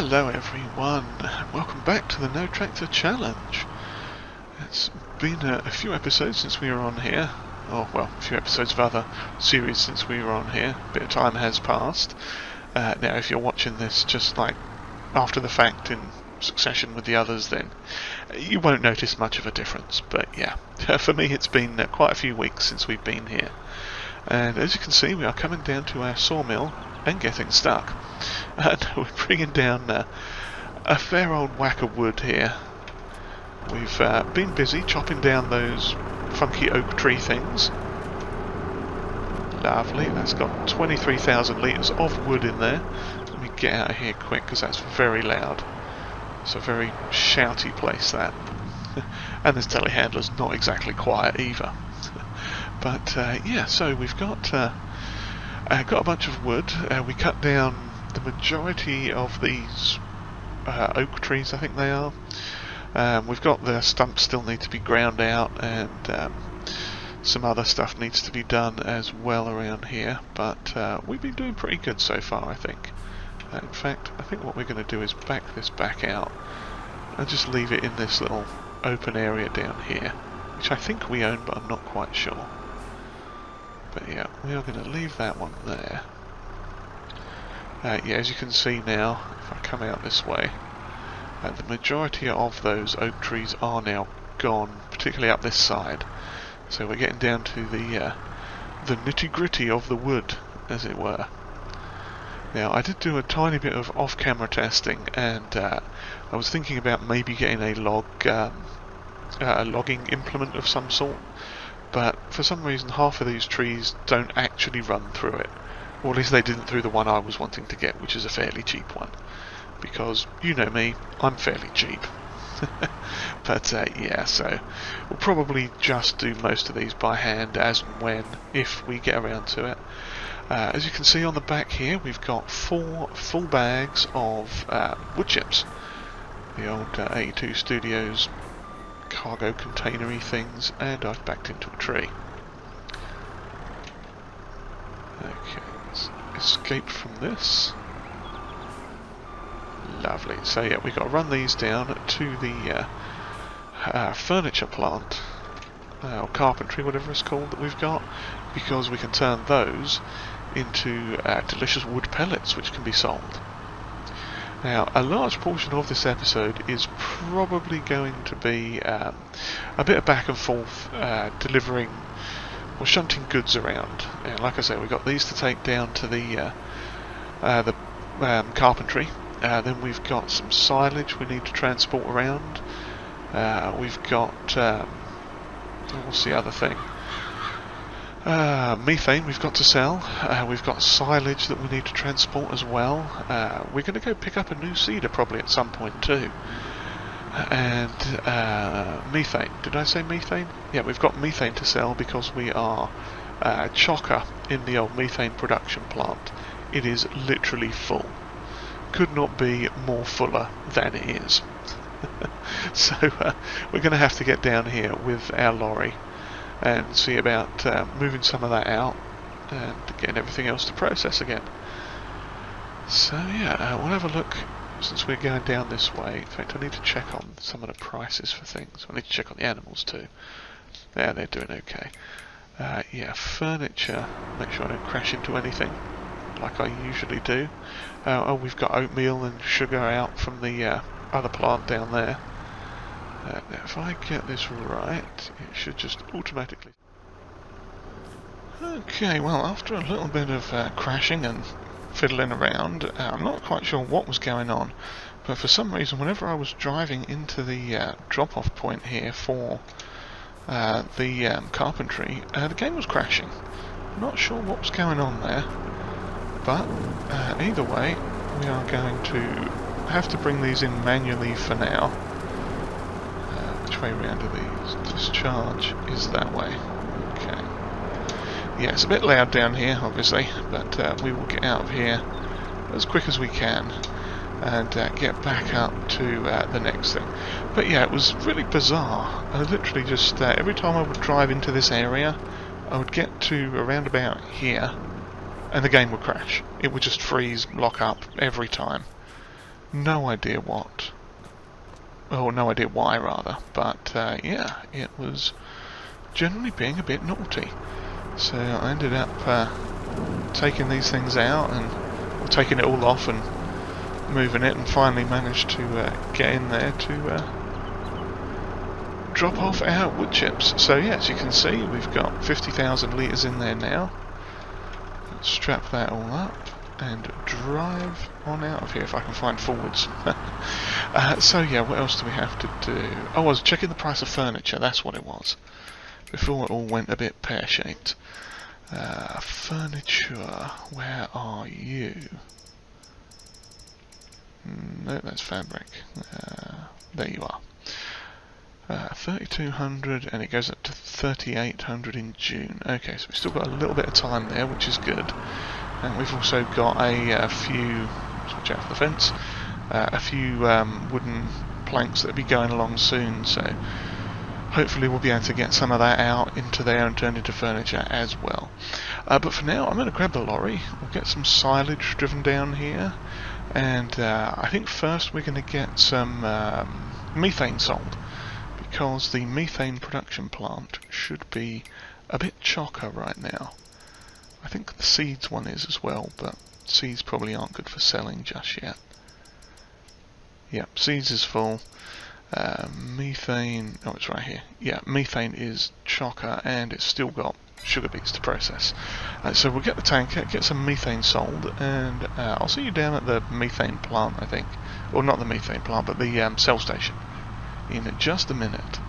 Hello everyone, welcome back to the NoTractorChallenge. It's been a few episodes since we were on here, or well, a few episodes of other series since we were on here. A bit of time has passed. Now if you're watching this just like after the fact in succession with the others, then you won't notice much of a difference, but yeah, for me it's been quite a few weeks since we've been here. And as you can see, we are coming down to our sawmill and getting stuck. And we're bringing down a fair old whack of wood here. We've been busy chopping down those funky oak tree things. Lovely, that's got 23,000 litres of wood in there. Let me get out of here quick because that's very loud. It's a very shouty place, that. And this telehandler's not exactly quiet either. But yeah, so we've got a bunch of wood. We cut down the majority of these oak trees, I think they are. We've got the stumps still need to be ground out, and some other stuff needs to be done as well around here. But we've been doing pretty good so far, I think. In fact, I think what we're going to do is back this back out and just leave it in this little open area down here, which I think we own, but I'm not quite sure. But yeah, we are going to leave that one there. Yeah, as you can see now, if I come out this way, the majority of those oak trees are now gone, particularly up this side. So we're getting down to the nitty-gritty of the wood, as it were. Now, I did do a tiny bit of off-camera testing, and I was thinking about maybe getting a logging implement of some sort. But for some reason half of these trees don't actually run through it. Or at least they didn't through the one I was wanting to get, which is a fairly cheap one. Because, you know me, I'm fairly cheap. But yeah, so we'll probably just do most of these by hand as and when, if we get around to it. As you can see on the back here, we've got 4 full bags of wood chips. The old 82 Studios cargo containery things, and I've backed into a tree. Okay, let's escape from this. Lovely. So yeah, we've got to run these down to the furniture plant, or carpentry, whatever it's called, that we've got, because we can turn those into delicious wood pellets which can be sold. Now, a large portion of this episode is probably going to be a bit of back and forth, delivering or shunting goods around. And like I say, we've got these to take down to the carpentry. Then we've got some silage we need to transport around. We've got what's the other thing? Methane we've got to sell. We've got silage that we need to transport as well. We're going to go pick up a new seeder probably at some point too. And methane. Did I say methane? Yeah, we've got methane to sell because we are chocker in the old methane production plant. It is literally full. Could not be more fuller than it is. So we're going to have to get down here with our lorry and see about moving some of that out and getting everything else to process again. So yeah, we'll have a look since we're going down this way. In fact, I need to check on some of the prices for things. I need to check on the animals too. Yeah, they're doing okay. Yeah, furniture, make sure I don't crash into anything like I usually do. Oh, we've got oatmeal and sugar out from the other plant down there. Now if I get this right, it should just automatically... Okay, well, after a little bit of crashing and fiddling around, I'm not quite sure what was going on, but for some reason whenever I was driving into the drop-off point here for the carpentry, the game was crashing. I'm not sure what was going on there, but either way, we are going to have to bring these in manually for now. Which way round are these? Discharge is that way. Okay. Yeah, it's a bit loud down here, obviously, but we will get out of here as quick as we can and get back up to the next thing. But yeah, it was really bizarre. I literally just, every time I would drive into this area, I would get to around about here, and the game would crash. It would just freeze, lock up every time. no idea what, or no idea why rather, but yeah, it was generally being a bit naughty. So I ended up taking these things out and taking it all off and moving it, and finally managed to get in there to drop off our wood chips. So yeah, as you can see, we've got 50,000 litres in there now. Let's strap that all up and drive on out of here if I can find forwards. So yeah, what else do we have to do? Oh, I was checking the price of furniture, that's what it was, before it all went a bit pear-shaped. Furniture, where are you? No, that's fabric. There you are. 3,200, and it goes up to 3,800 in June. Okay, so we've still got a little bit of time there, which is good. And we've also got a few, watch out for the fence, a few wooden planks that will be going along soon, so hopefully we'll be able to get some of that out into there and turn into furniture as well. But for now, I'm going to grab the lorry, we'll get some silage driven down here, and I think first we're going to get some methane sold, because the methane production plant should be a bit chocker right now. I think the seeds one is as well, but seeds probably aren't good for selling just yet. Yep, seeds is full. Methane, oh, it's right here. Yeah, methane is chocker, and it's still got sugar beets to process. So we'll get the tanker, get some methane sold, and I'll see you down at the methane plant, I think. Or not the methane plant, but the cell station in just a minute.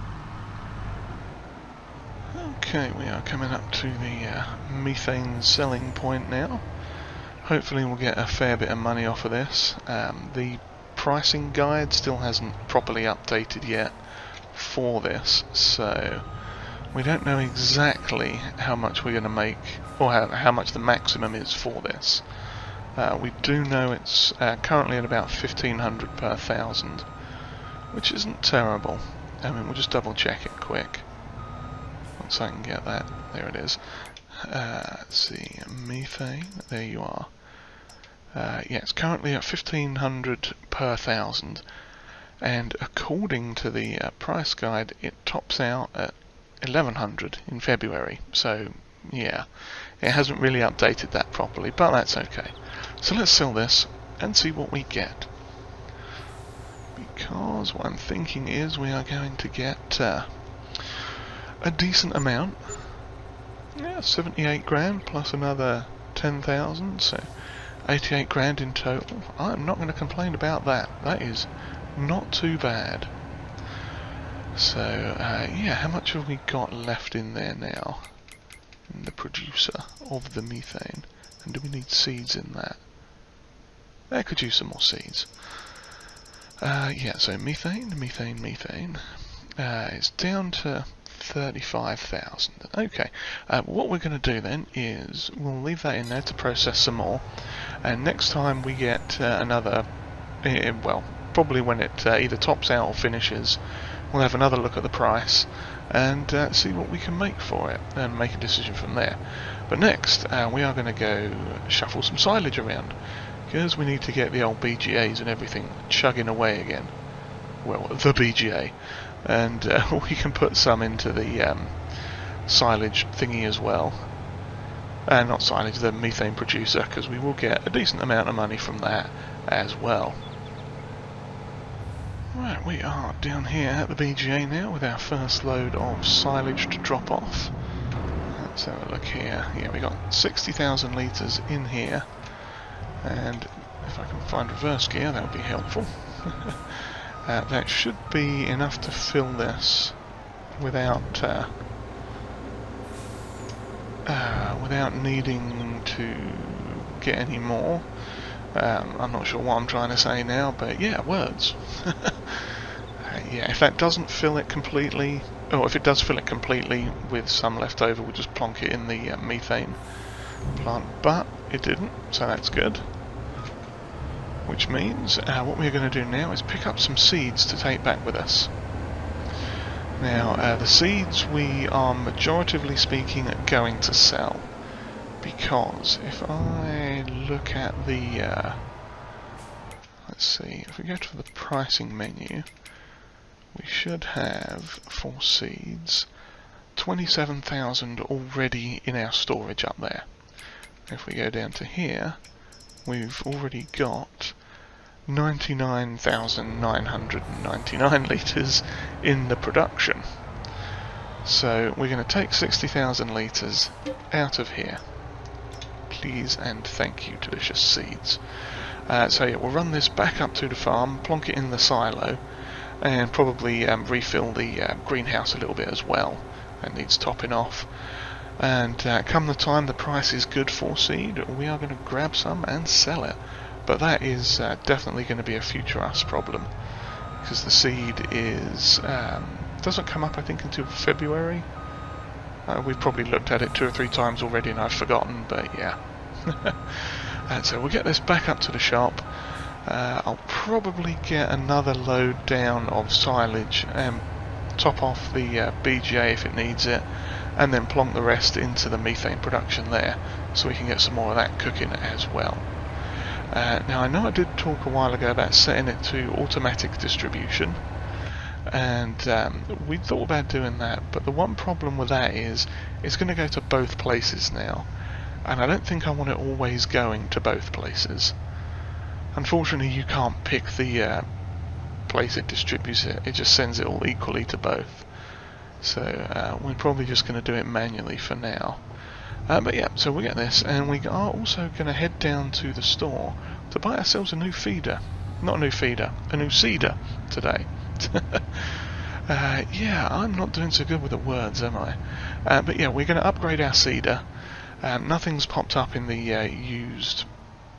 Okay, we are coming up to the methane selling point now. Hopefully we'll get a fair bit of money off of this. The pricing guide still hasn't properly updated yet for this, so we don't know exactly how much we're going to make, or how much the maximum is for this. We do know it's currently at about 1,500 per 1,000, which isn't terrible. I mean, we'll just double check it quick. So I can get that. There it is. Let's see, methane. There you are. Yeah, it's currently at 1,500 per 1,000, and according to the price guide, it tops out at 1,100 in February. So yeah, it hasn't really updated that properly, but that's okay. So let's sell this and see what we get. Because what I'm thinking is we are going to get a decent amount. Yeah, 78 grand plus another 10,000, so 88 grand in total. I'm not going to complain about that. That is not too bad. So yeah, how much have we got left in there now? In the producer of the methane. And do we need seeds in that? I could use some more seeds. Yeah, so methane. It's down to 35,000. Okay, what we're going to do then is we'll leave that in there to process some more, and next time we get another, well, probably when it either tops out or finishes, we'll have another look at the price and see what we can make for it and make a decision from there. But next we are going to go shuffle some silage around, because we need to get the old BGAs and everything chugging away again. Well, the BGA. And we can put some into the silage thingy as well. Not silage, the methane producer, because we will get a decent amount of money from that as well. Right, we are down here at the BGA now with our first load of silage to drop off. Let's have a look here. Yeah, we got 60,000 litres in here, and if I can find reverse gear, that would be helpful. That should be enough to fill this without without needing to get any more. I'm not sure what I'm trying to say now, but yeah, words. Yeah, if that doesn't fill it completely, or if it does fill it completely with some left over, we'll just plonk it in the methane plant, but it didn't, so that's good. Which means what we're going to do now is pick up some seeds to take back with us. Now, the seeds we are, majoritively speaking, going to sell, because if I look at the, let's let's see, if we go to the pricing menu, we should have for seeds 27,000 already in our storage up there. If we go down to here, we've already got 99,999 litres in the production. So we're going to take 60,000 litres out of here. Please and thank you, delicious seeds. So yeah, we'll run this back up to the farm, plonk it in the silo, and probably refill the greenhouse a little bit as well. That needs topping off. And come the time the price is good for seed, we are going to grab some and sell it. But that is definitely going to be a future us problem, because the seed is doesn't come up, I think, until February. We've probably looked at it 2 or 3 times already and I've forgotten, but yeah. And so we'll get this back up to the shop. I'll probably get another load down of silage and top off the BGA if it needs it, and then plonk the rest into the methane production there, so we can get some more of that cooking as well. Now I know I did talk a while ago about setting it to automatic distribution, and we thought about doing that, but the one problem with that is it's going to go to both places now, and I don't think I want it always going to both places. Unfortunately, you can't pick the place it distributes it, it just sends it all equally to both. So we're probably just going to do it manually for now. But yeah, so we get this, and we are also going to head down to the store to buy ourselves a new feeder. Not a new feeder, a new seeder today. Yeah, I'm not doing so good with the words, am I? But yeah, we're going to upgrade our seeder. Nothing's popped up in the used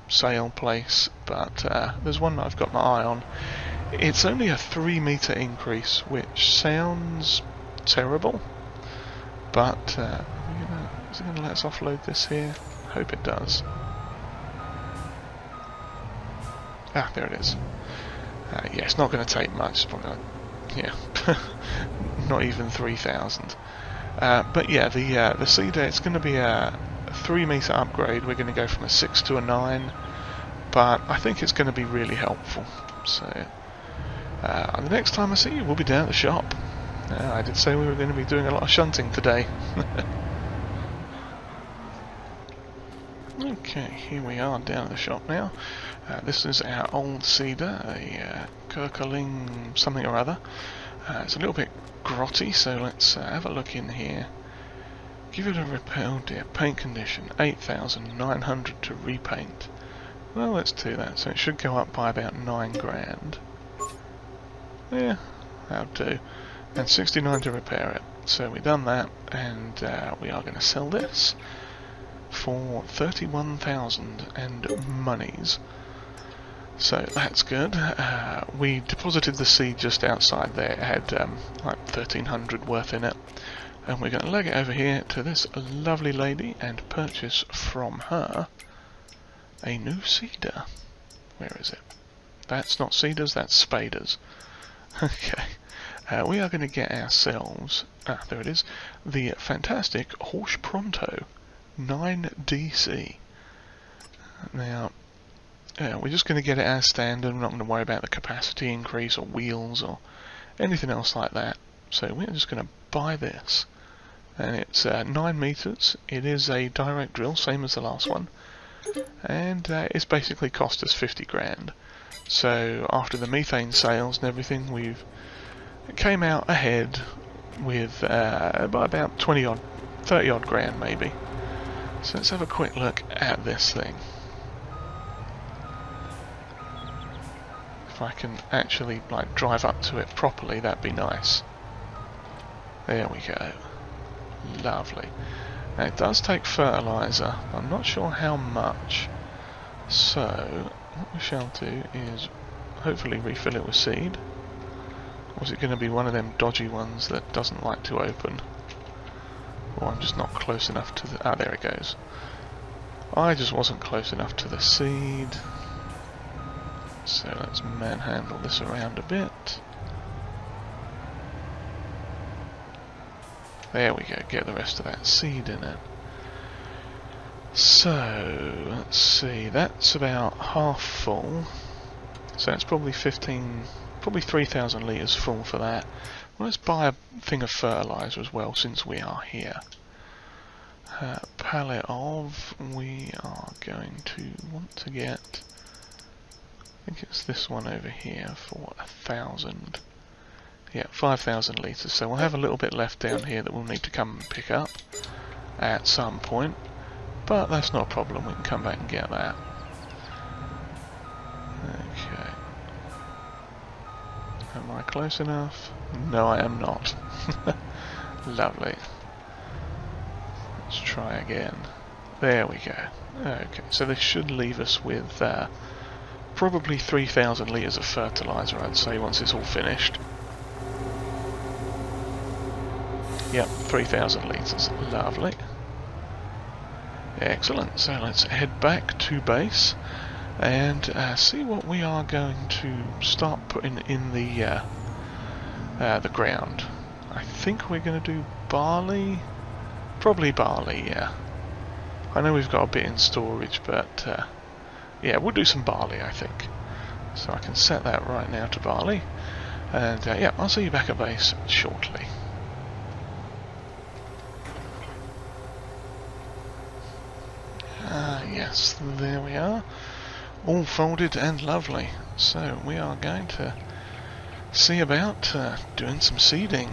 sale place, but there's one that I've got my eye on. It's only a 3 metre increase, which sounds terrible, but is it going to let us offload this here? Hope it does. Ah, there it is. Yeah, it's not going to take much. It's probably like, yeah, not even 3,000. But yeah, the seeder, it's going to be a 3 metre upgrade. We're going to go from a 6 to a 9, but I think it's going to be really helpful. So the next time I see you, we'll be down at the shop. I did say we were going to be doing a lot of shunting today. Okay, here we are down at the shop now. This is our old seeder, a Kirkling something or other. It's a little bit grotty, so let's have a look in here. Give it a repair. Oh dear, paint condition 8,900 to repaint. Well, let's do that. So it should go up by about 9 grand. Yeah, that'll do. And 69 to repair it. So we've done that, and we are going to sell this for 31,000 and monies. So that's good. We deposited the seed just outside there. It had like 1,300 worth in it, and we're going to leg it over here to this lovely lady and purchase from her a new seeder. Where is it? That's not seeders, that's spaders. Okay. We are going to get ourselves, there it is, the fantastic Horse Pronto 9DC. Now, we're just going to get it as standard. We're not going to worry about the capacity increase or wheels or anything else like that. So we're just going to buy this. And it's 9 meters. It is a direct drill, same as the last one. And it's basically cost us 50 grand. So after the methane sales and everything, we've came out ahead with by about 20 odd, 30 odd grand maybe. So let's have a quick look at this thing. If I can actually like drive up to it properly, that'd be nice. There we go. Lovely. Now it does take fertiliser. I'm not sure how much. So what we shall do is hopefully refill it with seed. Or is it going to be one of them dodgy ones that doesn't like to open? Or I'm just not close enough to the... Ah, there it goes. I just wasn't close enough to the seed. So let's manhandle this around a bit. There we go, get the rest of that seed in it. So, let's see, that's about half full. So it's probably 3,000 litres full for that. Well, let's buy a thing of fertiliser as well since we are here. Pallet of, we are going to want to get, I think it's this one over here for 1,000. Yeah, 5,000 litres. So we'll have a little bit left down here that we'll need to come and pick up at some point. But that's not a problem, we can come back and get that. Okay. Am I close enough? No, I am not. Lovely. Let's try again. There we go. Okay, so this should leave us with probably 3,000 litres of fertiliser, I'd say, once it's all finished. Yep, 3,000 litres. Lovely. Excellent. So let's head back to base and see what we are going to start putting in the ground. I think we're going to do barley. Probably barley, yeah. I know we've got a bit in storage, but yeah, we'll do some barley, I think. So I can set that right now to barley. And yeah, I'll see you back at base shortly. Yes, there we are. All folded and lovely. So we are going to see about doing some seeding.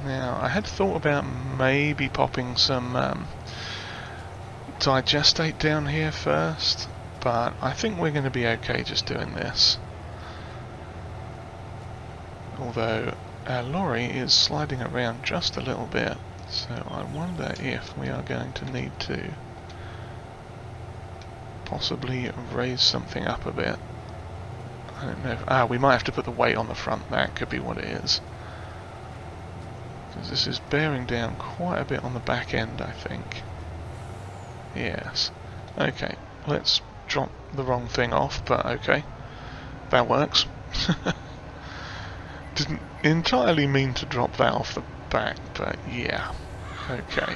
Now, I had thought about maybe popping some digestate down here first, but I think we're going to be okay just doing this. Although our lorry is sliding around just a little bit, so I wonder if we are going to need to possibly raise something up a bit. I don't know if, we might have to put the weight on the front, that could be what it is. Because this is bearing down quite a bit on the back end, I think. Yes. Okay, let's drop the wrong thing off, but okay. That works. Didn't entirely mean to drop that off the back, but yeah. Okay.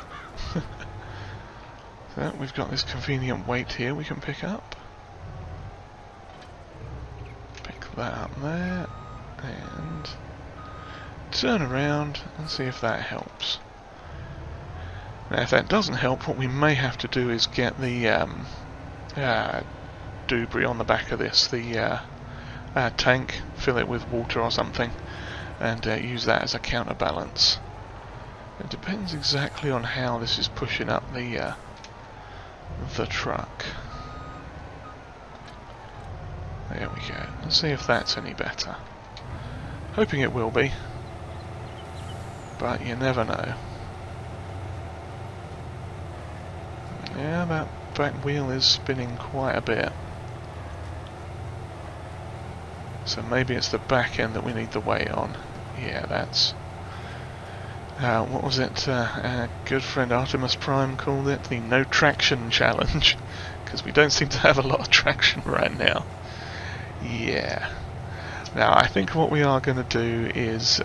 So we've got this convenient weight here we can pick up. Pick that up there, and turn around and see if that helps. Now if that doesn't help, what we may have to do is get the debris on the back of this, the tank, fill it with water or something, and use that as a counterbalance. It depends exactly on how this is pushing up the truck. There we go. Let's see if that's any better. Hoping it will be, but you never know. Yeah, that back wheel is spinning quite a bit. So maybe it's the back end that we need the weight on. Yeah, that's... what was it? Our good friend Artemis Prime called it the NoTractorChallenge, because we don't seem to have a lot of traction right now. Yeah. Now I think what we are going to do is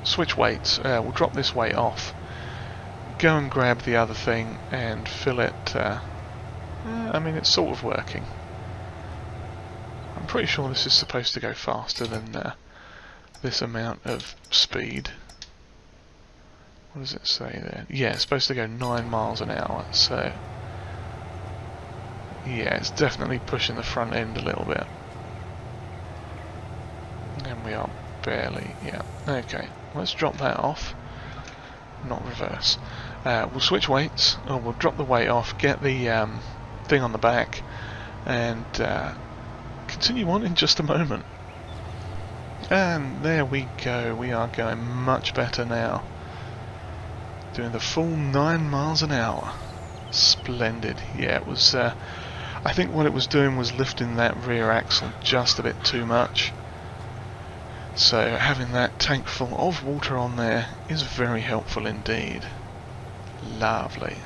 switch weights. We'll drop this weight off, go and grab the other thing and fill it. I mean, it's sort of working. I'm pretty sure this is supposed to go faster than this amount of speed. What does it say there? Yeah, it's supposed to go 9 miles an hour, so yeah, it's definitely pushing the front end a little bit. And we are barely, yeah. Okay, let's drop that off. Not reverse. We'll switch weights, or we'll drop the weight off, get the thing on the back, and continue on in just a moment. And there we go, we are going much better now. Doing the full 9 miles an hour. Splendid. Yeah, it was, I think what it was doing was lifting that rear axle just a bit too much. So having that tank full of water on there is very helpful indeed. Lovely.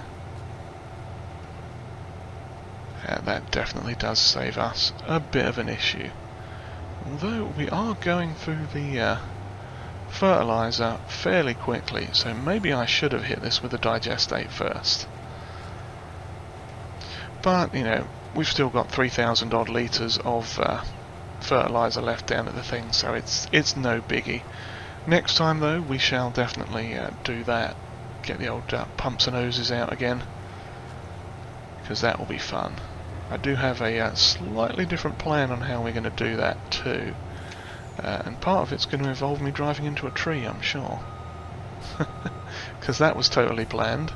That definitely does save us a bit of an issue. Although we are going through the fertilizer fairly quickly, so maybe I should have hit this with a digestate first. But, you know, we've still got 3,000 odd litres of fertiliser left down at the thing, so it's no biggie. Next time though, we shall definitely do that. Get the old pumps and hoses out again, because that will be fun. I do have a slightly different plan on how we're going to do that too, and part of it's going to involve me driving into a tree, I'm sure, because that was totally planned.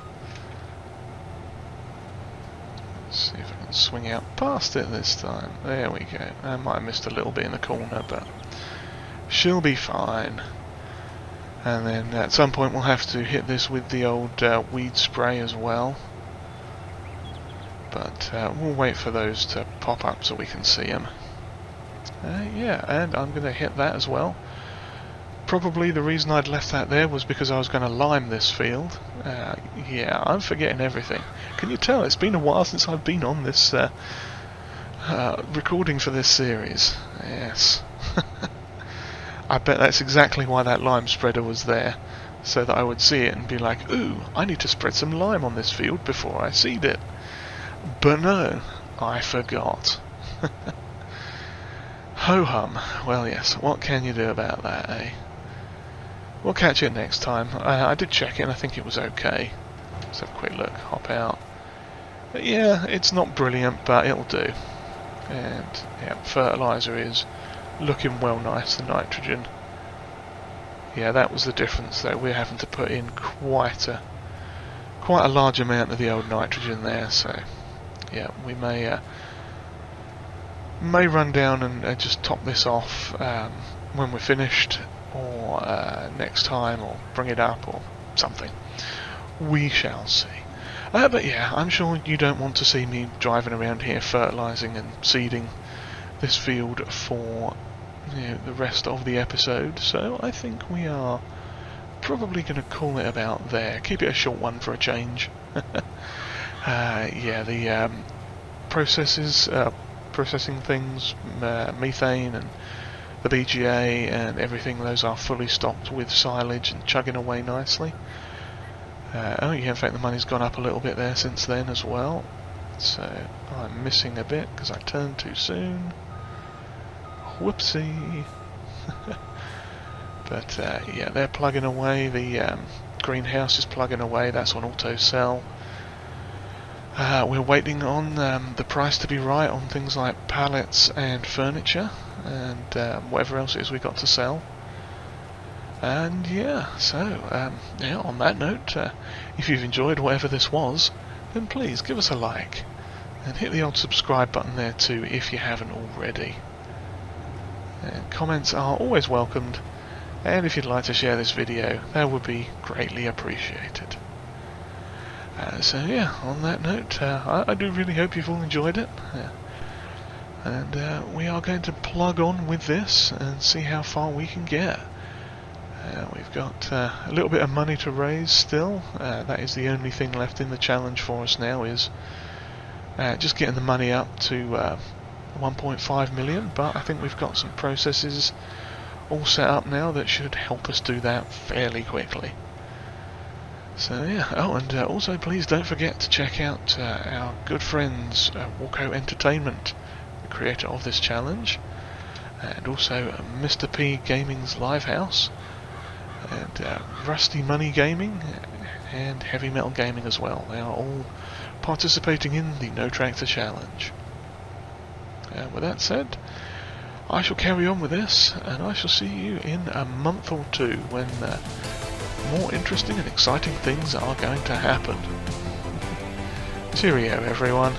Let's see if I can swing out past it this time. There we go. I might have missed a little bit in the corner, but she'll be fine. And then at some point we'll have to hit this with the old weed spray as well. But we'll wait for those to pop up so we can see them. Yeah, and I'm going to hit that as well. Probably the reason I'd left that there was because I was going to lime this field. Yeah, I'm forgetting everything. Can you tell? It's been a while since I've been on this recording for this series. Yes. I bet that's exactly why that lime spreader was there, so that I would see it and be like, ooh, I need to spread some lime on this field before I seed it. But no, I forgot. Ho-hum. Well, yes, what can you do about that, eh? We'll catch it next time. I did check it and I think it was okay. Let's have a quick look, hop out. But yeah, it's not brilliant, but it'll do. And yeah, fertiliser is looking well nice, the nitrogen. Yeah, that was the difference though. We're having to put in quite a large amount of the old nitrogen there, so yeah, we may run down and just top this off when we're finished, or next time, or bring it up, or something. We shall see. But yeah, I'm sure you don't want to see me driving around here fertilising and seeding this field for the rest of the episode, so I think we are probably going to call it about there. Keep it a short one for a change. Yeah, the processing things, methane and the BGA and everything, those are fully stocked with silage and chugging away nicely. Oh yeah, in fact the money's gone up a little bit there since then as well, so I'm missing a bit because I turned too soon. Whoopsie. But yeah, they're plugging away, the greenhouse is plugging away, that's on auto sell. We're waiting on the price to be right on things like pallets and furniture and whatever else it is we got to sell. And yeah, so yeah, on that note, if you've enjoyed whatever this was, then please give us a like and hit the old subscribe button there too if you haven't already. And comments are always welcomed, and if you'd like to share this video, that would be greatly appreciated. So yeah, on that note, I do really hope you've all enjoyed it, and we are going to plug on with this and see how far we can get. We've got a little bit of money to raise still. That is the only thing left in the challenge for us now, is just getting the money up to 1.5 million, but I think we've got some processes all set up now that should help us do that fairly quickly. So yeah, oh, and also please don't forget to check out our good friends Worco Entertainment, the creator of this challenge, and also Mr. P Gaming's Live House, and Rusty Money Gaming, and Heavy Metal Gaming as well. They are all participating in the NoTractorChallenge. With that said, I shall carry on with this, and I shall see you in a month or two when more interesting and exciting things are going to happen. Cheerio, everyone.